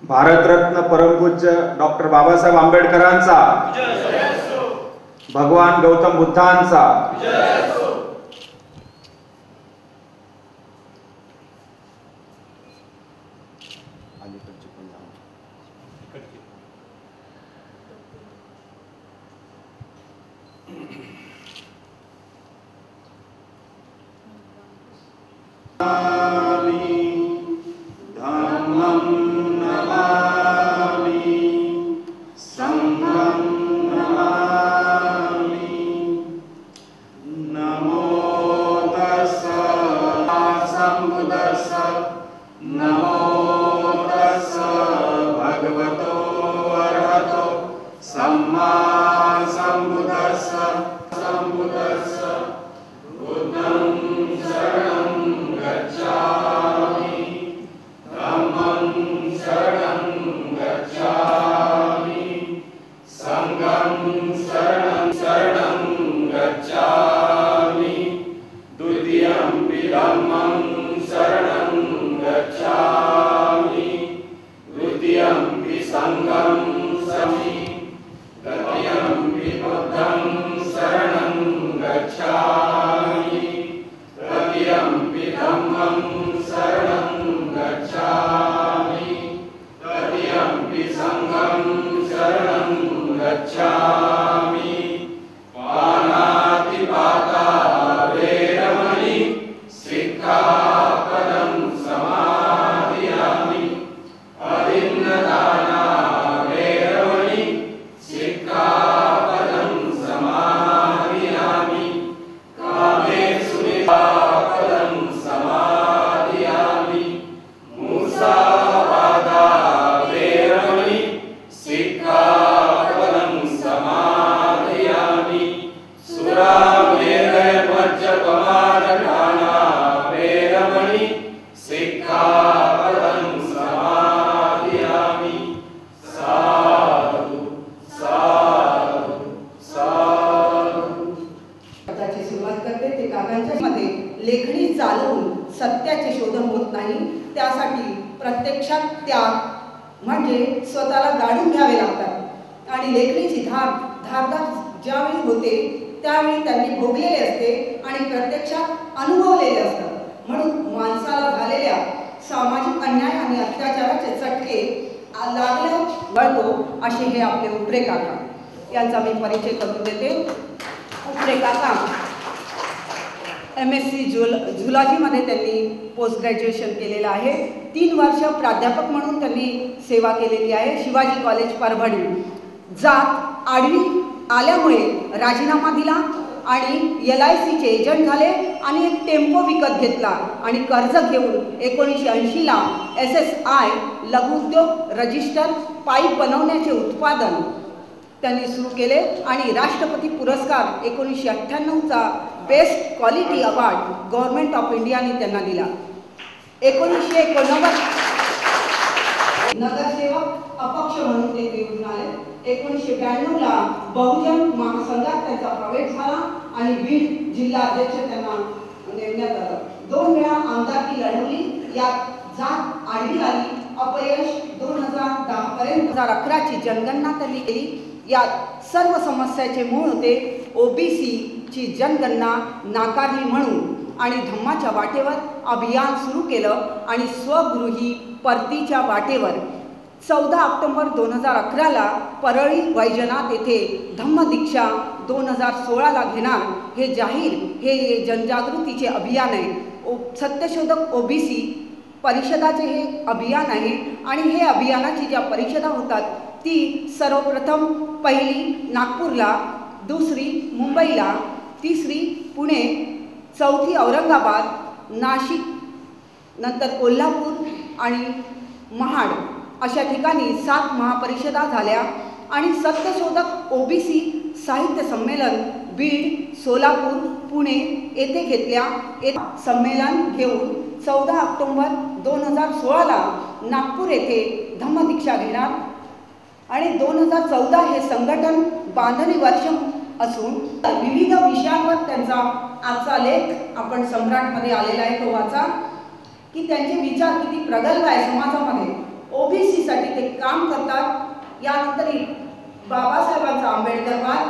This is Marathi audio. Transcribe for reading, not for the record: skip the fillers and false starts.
भारतरत्न परमपूज्य डॉक्टर बाबासाहेब आंबेडकरांचा, भगवान गौतम बुद्धांचा, लेखणी चालवून सत्याचे शोधन होत नाही, त्यासाठी प्रत्यक्षात त्याग म्हणजे स्वतःला गाडून घ्यावे लागतात आणि लेखणीची धारदार ज्यावेळी होते त्यावेळी त्यांनी भोगलेले असते आणि प्रत्यक्षात अनुभवलेले असतात। म्हणून माणसाला झालेल्या सामाजिक अन्याय आणि अत्याचाराचे चटके लागले वळतो असे हे आपले उपरे काका यांचा मी परिचय करून देते। उपरे काका MSc झुलॉजीमध्ये त्यांनी पोस्ट ग्रॅज्युएशन केलेलं आहे। 3 वर्ष प्राध्यापक म्हणून त्यांनी सेवा केलेली आहे शिवाजी कॉलेज परभणी। जात आडवी आल्यामुळे राजीनामा दिला आणि LICचे एजंट झाले आणि एक टेम्पो विकत घेतला आणि कर्ज घेऊन 1980ला SSI लघुउद्योग रजिस्टर पाईप बनवण्याचे उत्पादन त्यांनी सुरू केले आणि राष्ट्रपती पुरस्कार 1998चा best quality award government of इंडियाने त्यांना दिला। 1989 नगरसेवक अपक्ष म्हणून ते निवडून आले। 1992ला बहुजन महासंघात त्यांचा प्रवेश झाला आणि बीड जिल्हा अध्यक्ष त्यांना नेमण्यात आलं। 2 वेळा आमदारकी लढवली, यात जात आडवी आली, अपयश 2010 पर्यंत 2011ची जनगणना त्यांनी केली। यात सर्व समस्याचे मूळ होते OBC ची जनगणना नाकारली म्हणून आणि धम्माच्या वाटेवर अभियान सुरू केलं आणि स्वगृही परतीच्या वाटेवर 14 ऑक्टोबर 2011ला परळी वैजनाथ येथे धम्मदीक्षा 2016ला घेणार हे जाहीर हे जनजागृतीचे अभियान आहे. सत्यशोधक ओबीसी परिषदाचे हे अभियान आहे आणि हे अभियानाची ज्या परिषदा होतात ती सर्वप्रथम पहिली नागपूरला, दुसरी मुंबईला, तिसरी पुणे, चौथी औरंगाबाद, नाशिक, नंतर कोल्हापूर आणि महाड अशा ठिकाणी 7 महापरिषदा झाल्या आणि सत्यशोधक ओबीसी साहित्य संमेलन बीड, सोलापूर, पुणे येथे घेतल्या. संमेलन घेऊन 14 ऑक्टोबर 2016ला नागपूर येथे धम्मदीक्षा घेणार आणि 2014 हे संघटन बांधणी वर्ष असून विविध विषयांवर त्यांचा आजचा लेख आपण सम्राटमध्ये आलेला आहे तो वाचा की त्यांचे विचार किती प्रगल्भ आहे. समाजामध्ये ओबीसीसाठी ते काम करतात. यानंतर बाबासाहेबांचा आंबेडकरवाद